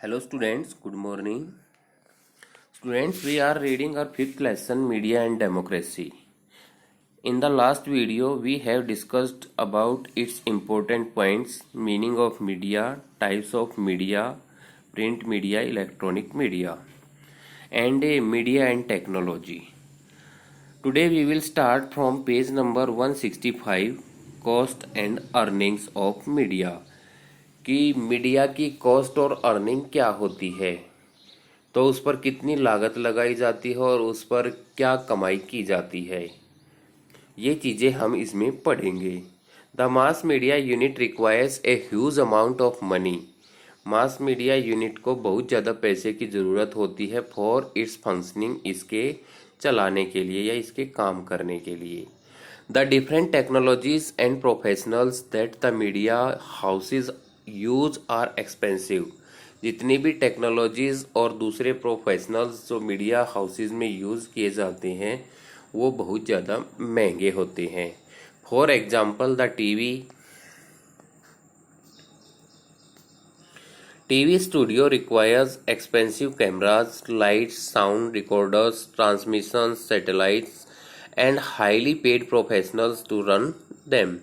Hello students, good morning. Students, we are reading our fifth lesson, Media and Democracy. In the last video, we have discussed about its important points, meaning of media, types of media, print media, electronic media, and media and technology. Today we will start from page number 165, Cost and Earnings of Media. कि media की cost और earning क्या होती है, तो उस पर कितनी लागत लगाई जाती है और उस पर क्या कमाई की जाती है, ये चीज़ें हम इसमें पढ़ेंगे। The mass media unit requires a huge amount of money. Mass media unit को बहुत ज़्यादा पैसे की ज़रूरत होती है फॉर इट्स फंक्शनिंग, इसके चलाने के लिए या इसके काम करने के लिए। The different technologies and professionals that the media houses use are expensive. जितनी भी टेक्नोलॉजीज और दूसरे प्रोफेशनल्स जो मीडिया हाउसेज में यूज़ किए जाते हैं वो बहुत ज़्यादा महंगे होते हैं। For example the TV studio requires expensive cameras, lights, sound recorders, transmission satellites and highly paid professionals to run them.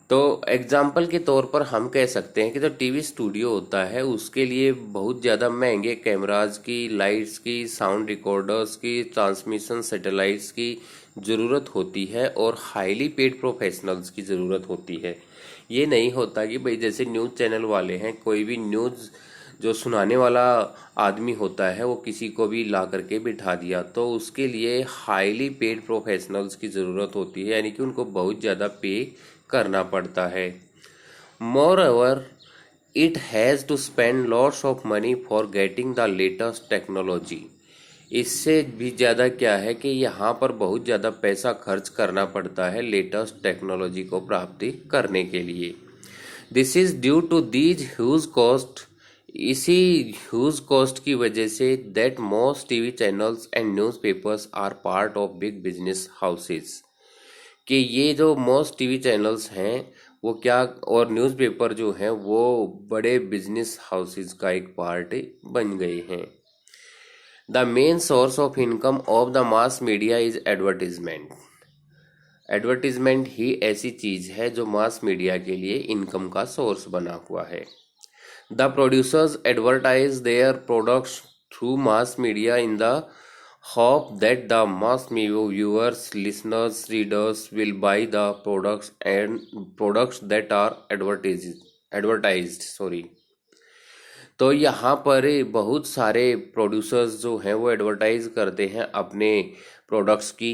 तो एग्जाम्पल के तौर पर हम कह सकते हैं कि जो टीवी स्टूडियो होता है उसके लिए बहुत ज़्यादा महंगे कैमराज की, लाइट्स की, साउंड रिकॉर्डर्स की, ट्रांसमिशन सैटेलाइट्स की ज़रूरत होती है और हाईली पेड प्रोफेशनल्स की ज़रूरत होती है। ये नहीं होता कि भाई जैसे न्यूज़ चैनल वाले हैं, कोई भी न्यूज़ जो सुनाने वाला आदमी होता है वो किसी को भी ला करके बिठा दिया, तो उसके लिए हाईली पेड प्रोफेशनल्स की ज़रूरत होती है, यानी कि उनको बहुत ज़्यादा पे करना पड़ता है। Moreover it has to spend lots of money for getting the latest technology. इससे भी ज़्यादा क्या है कि यहाँ पर बहुत ज़्यादा पैसा खर्च करना पड़ता है लेटेस्ट टेक्नोलॉजी को प्राप्ति करने के लिए। This is due to these huge cost. इसी ह्यूज कॉस्ट की वजह से that most TV channels and newspapers are part of big business houses. कि ये जो मोस्ट टीवी चैनल्स हैं वो क्या और न्यूज़पेपर जो हैं वो बड़े बिजनेस हाउसेस का एक पार्ट बन गए हैं। The main source of income of the mass media is advertisement. Advertisement ही ऐसी चीज है जो मास मीडिया के लिए इनकम का सोर्स बना हुआ है। The producers advertise their products through mass media in the hope that the mass viewers, listeners, readers will buy the products that are advertised. तो यहाँ पर बहुत सारे प्रोड्यूसर्स जो हैं वो एडवर्टाइज करते हैं अपने प्रोडक्ट्स की,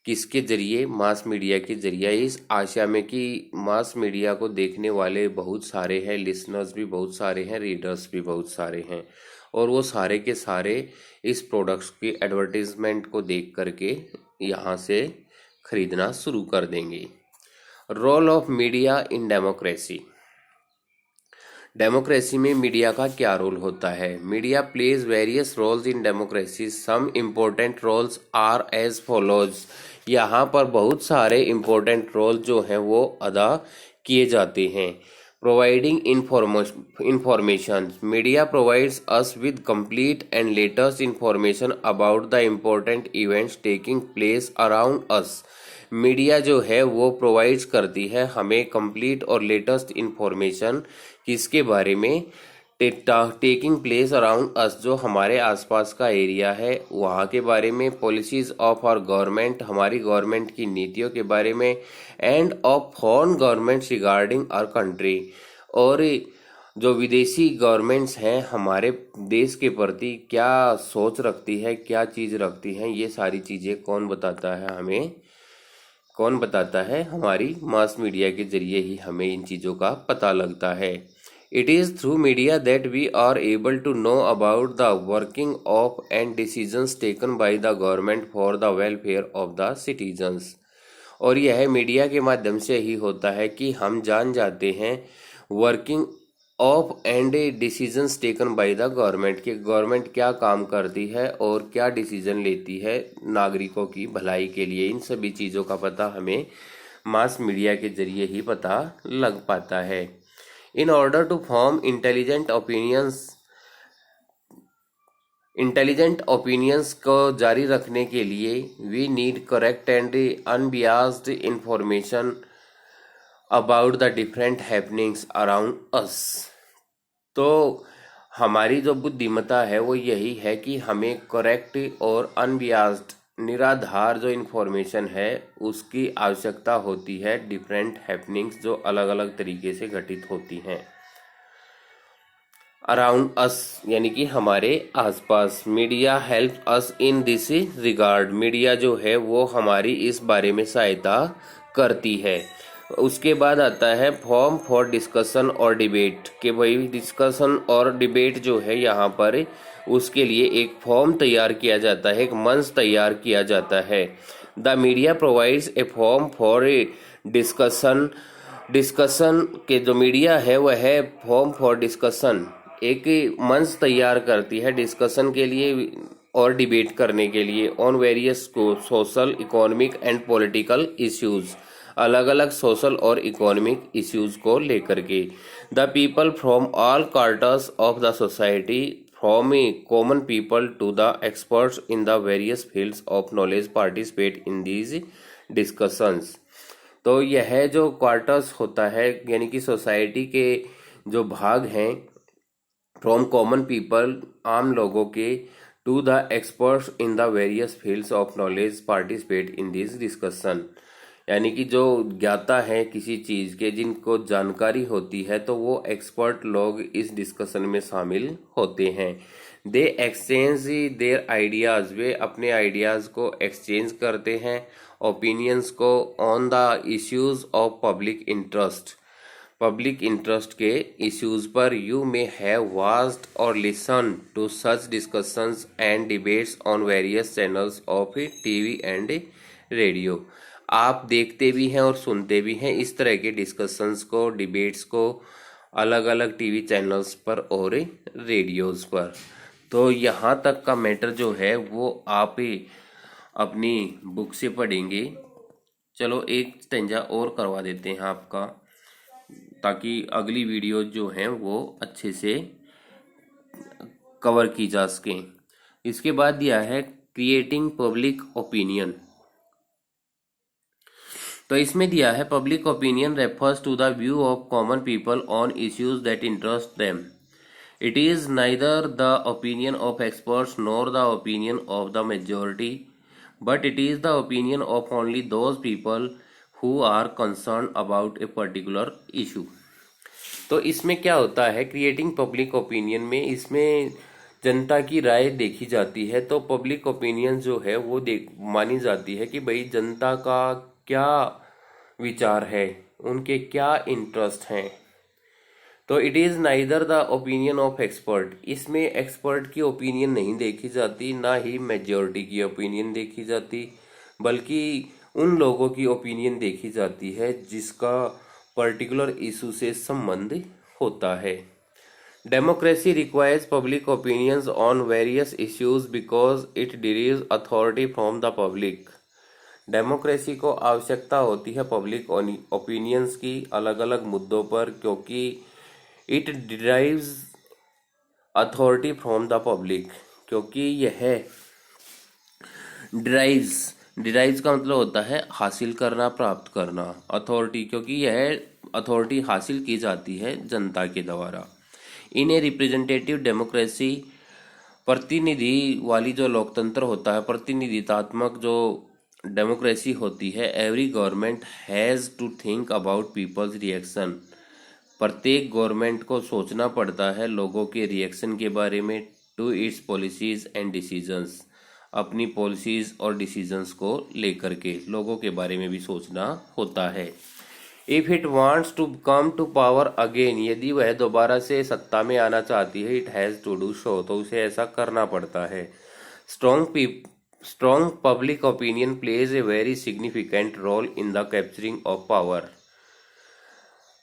किसके जरिए? मास मीडिया के जरिए, इस आशा में कि मास मीडिया को देखने वाले बहुत सारे हैं, लिसनर्स भी बहुत सारे हैं, रीडर्स भी बहुत सारे हैं, और वो सारे के सारे इस प्रोडक्ट्स की एडवर्टीजमेंट को देख करके यहाँ से खरीदना शुरू कर देंगे। Role of media in democracy. Democracy में मीडिया का क्या रोल होता है? Media plays various roles in democracy. Some important roles are as follows. यहाँ पर बहुत सारे इम्पोर्टेंट रोल जो हैं वो अदा किए जाते हैं। Providing information. Media provides us with complete and latest information about the important events taking place around us. Media जो है वो प्रोवाइड्स करती है हमें कंप्लीट और लेटेस्ट इंफॉर्मेशन किसके बारे में? टेकिंग प्लेस अराउंड अस, जो हमारे आसपास का एरिया है वहाँ के बारे में। पॉलिसीज ऑफ आवर गवर्नमेंट, हमारी गवर्नमेंट की नीतियों के बारे में। And of foreign governments regarding our country, और जो विदेशी गवर्नमेंट्स हैं हमारे देश के प्रति क्या सोच रखती है, क्या चीज़ रखती हैं, ये सारी चीज़ें कौन बताता है हमें? कौन बताता है? हमारी मास मीडिया के जरिए ही हमें इन चीज़ों का पता लगता है। It is through media that we are able to know about the working of and decisions taken by the government for the welfare of the citizens. और यह मीडिया के माध्यम से ही होता है कि हम जान जाते हैं working of and decisions taken by the government, कि गवर्नमेंट क्या काम करती है और क्या डिसीजन लेती है नागरिकों की भलाई के लिए। इन सभी चीज़ों का पता हमें मास मीडिया के जरिए ही पता लग पाता है। In order to form intelligent opinions को जारी रखने के लिए we need correct and unbiased information about the different happenings around us. तो हमारी जो बुद्धिमत्ता है वो यही है कि हमें करेक्ट और अनबियास्ड निराधार जो इन्फॉर्मेशन है उसकी आवश्यकता होती है डिफरेंट हैपनिंग्स जो अलग अलग तरीके से घटित होती हैं अराउंड अस यानी कि हमारे आसपास। Media help us in this regard. Media जो है वो हमारी इस बारे में सहायता करती है। उसके बाद आता है फॉर्म फॉर डिस्कशन और डिबेट कि भाई डिस्कशन और डिबेट जो है यहाँ पर उसके लिए एक फॉर्म तैयार किया जाता है, एक मंच तैयार किया जाता है। The media provides a form for discussion. Discussion के जो मीडिया है वह है फॉर्म फॉर डिस्कशन, एक मंच तैयार करती है डिस्कशन के लिए और डिबेट करने के लिए ऑन वेरियस को social economic and political issues, अलग अलग सोशल और इकोनॉमिक इश्यूज को लेकर के। The people from all quarters of the society from a common people to the experts in the various fields of knowledge participate in these discussions. तो यह जो quarters होता है यानी कि सोसाइटी के जो भाग हैं फ्रॉम कॉमन पीपल आम लोगों के to the experts in the various fields of knowledge participate in this discussion, यानी कि जो ज्ञाता है किसी चीज के जिनको जानकारी होती है तो वो एक्सपर्ट लोग इस डिस्कशन में शामिल होते हैं। दे एक्सचेंज देयर आइडियाज, वे अपने आइडियाज को एक्सचेंज करते हैं, ओपिनियंस को on the issues of public interest, public interest के इश्यूज पर। यू मे हैव वॉच्ड और listen to such discussions and debates on various channels of TV and radio. आप देखते भी हैं और सुनते भी हैं इस तरह के डिस्कशंस को, डिबेट्स को अलग अलग टीवी चैनल्स पर और रेडियोस पर। तो यहाँ तक का मैटर जो है वो आप अपनी बुक से पढ़ेंगे। चलो एक स्टेंजा और करवा देते हैं आपका, ताकि अगली वीडियो जो हैं वो अच्छे से कवर की जा सकें। इसके बाद दिया है क्रिएटिंग पब्लिक ओपिनियन। तो इसमें दिया है public opinion refers to the view of common people on issues that interest them. It is neither the opinion of experts nor the opinion of the majority, but it is the opinion of only those people who are concern about a particular issue. तो इसमें क्या होता है creating public opinion में, इसमें जनता की राय देखी जाती है। तो पब्लिक ओपिनियन जो है वो मानी जाती है कि भाई जनता का क्या विचार है, उनके क्या इंटरेस्ट हैं। तो it is neither the opinion of expert, इसमें एक्सपर्ट की ओपिनियन नहीं देखी जाती, ना ही मेजॉरिटी की ओपिनियन देखी जाती, बल्कि उन लोगों की ओपिनियन देखी जाती है जिसका पर्टिकुलर इशू से संबंध होता है। Democracy requires public opinions on various issues because it derives authority from the public. Democracy को आवश्यकता होती है पब्लिक ओपिनियंस की अलग अलग मुद्दों पर, क्योंकि it derives authority from the public, क्योंकि यह डिराइव्स का मतलब होता है हासिल करना, प्राप्त करना। अथॉरिटी क्योंकि यह अथॉरिटी हासिल की जाती है जनता के द्वारा। इन ए रिप्रेजेंटेटिव डेमोक्रेसी, प्रतिनिधि वाली जो लोकतंत्र होता है, प्रतिनिधित्वात्मक जो डेमोक्रेसी होती है, every government has to think about people's reaction. प्रत्येक गवर्नमेंट को सोचना पड़ता है लोगों के रिएक्शन के बारे में, to its policies and decisions, अपनी पॉलिसीज और डिसीजंस को लेकर के लोगों के बारे में भी सोचना होता है। If it wants to come to power again, यदि वह दोबारा से सत्ता में आना चाहती है, it has to do so, तो उसे ऐसा करना पड़ता है। Strong public opinion plays a very significant role in the capturing of power.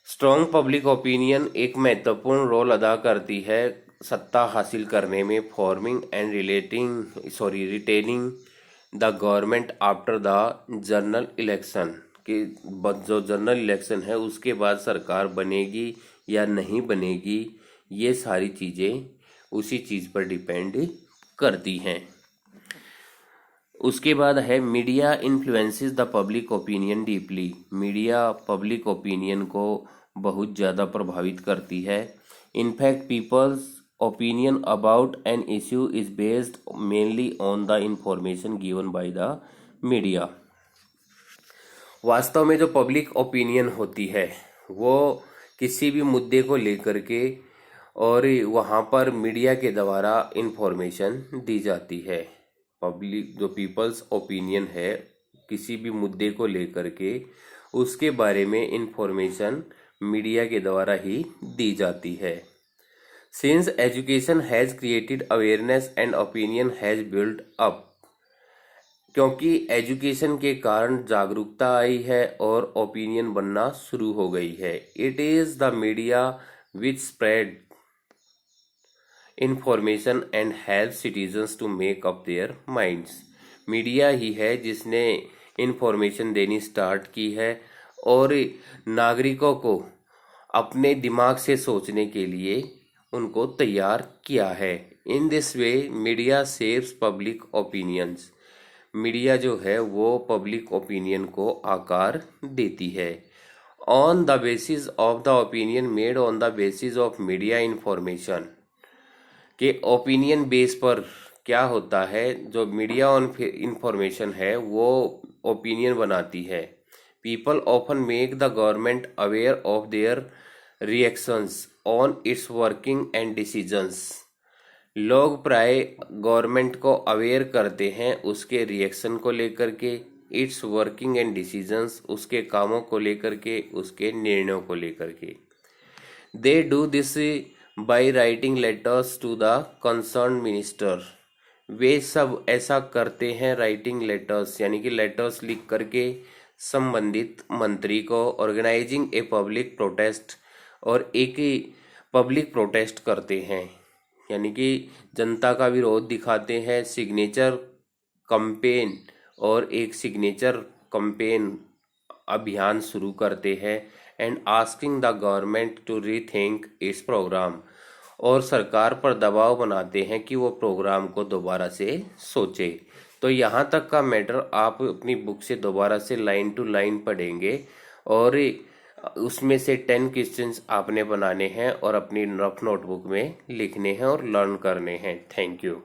Strong public opinion एक महत्वपूर्ण रोल अदा करती है सत्ता हासिल करने में, forming and retaining the government after the general election, कि जो जनरल इलेक्शन है उसके बाद सरकार बनेगी या नहीं बनेगी, ये सारी चीज़ें उसी चीज़ पर डिपेंड करती हैं। उसके बाद है media influences the public opinion deeply. Media public opinion को बहुत ज़्यादा प्रभावित करती है। In fact peoples opinion about an issue is based mainly on the information given by the media. वास्तव में जो पब्लिक ओपिनियन होती है वो किसी भी मुद्दे को लेकर के और वहाँ पर मीडिया के द्वारा इंफॉर्मेशन दी जाती है। पब्लिक जो पीपल्स ओपिनियन है किसी भी मुद्दे को लेकर के उसके बारे में इंफॉर्मेशन मीडिया के द्वारा ही दी जाती है। Since education has created awareness and opinion has build up. क्योंकि एजुकेशन के कारण जागरूकता आई है और ओपिनियन बनना शुरू हो गई है। It is the media which spread information and help citizens to make up their minds. Media ही है जिसने इंफॉर्मेशन देनी स्टार्ट की है और नागरिकों को अपने दिमाग से सोचने के लिए उनको तैयार किया है। In this way media shapes public opinions. Media जो है वो पब्लिक ओपिनियन को आकार देती है। On the basis of the opinion made on the basis of media information के ओपिनियन बेस पर क्या होता है, जो मीडिया ऑन इंफॉर्मेशन है वो ओपिनियन बनाती है। People often make the government aware of their reactions on it's working and decisions. लोग प्राय गवर्नमेंट को अवेयर करते हैं उसके रिएक्शन को लेकर के, इट्स वर्किंग एंड डिसीजंस उसके कामों को लेकर के, उसके निर्णयों को लेकर के। They do this by writing letters to the concern minister. वे सब ऐसा करते हैं राइटिंग लेटर्स यानी कि लेटर्स लिख करके संबंधित मंत्री को, ऑर्गेनाइजिंग ए पब्लिक प्रोटेस्ट और एक पब्लिक प्रोटेस्ट करते हैं यानी कि जनता का विरोध दिखाते हैं, सिग्नेचर कैंपेन और एक सिग्नेचर कैंपेन अभियान शुरू करते हैं and asking the government to rethink its program. और सरकार पर दबाव बनाते हैं कि वो प्रोग्राम को दोबारा से सोचे। तो यहाँ तक का मैटर आप अपनी बुक से दोबारा से लाइन टू लाइन पढ़ेंगे और उसमें से 10 क्वेश्चंस आपने बनाने हैं और अपनी रफ नोटबुक में लिखने हैं और लर्न करने हैं। Thank you.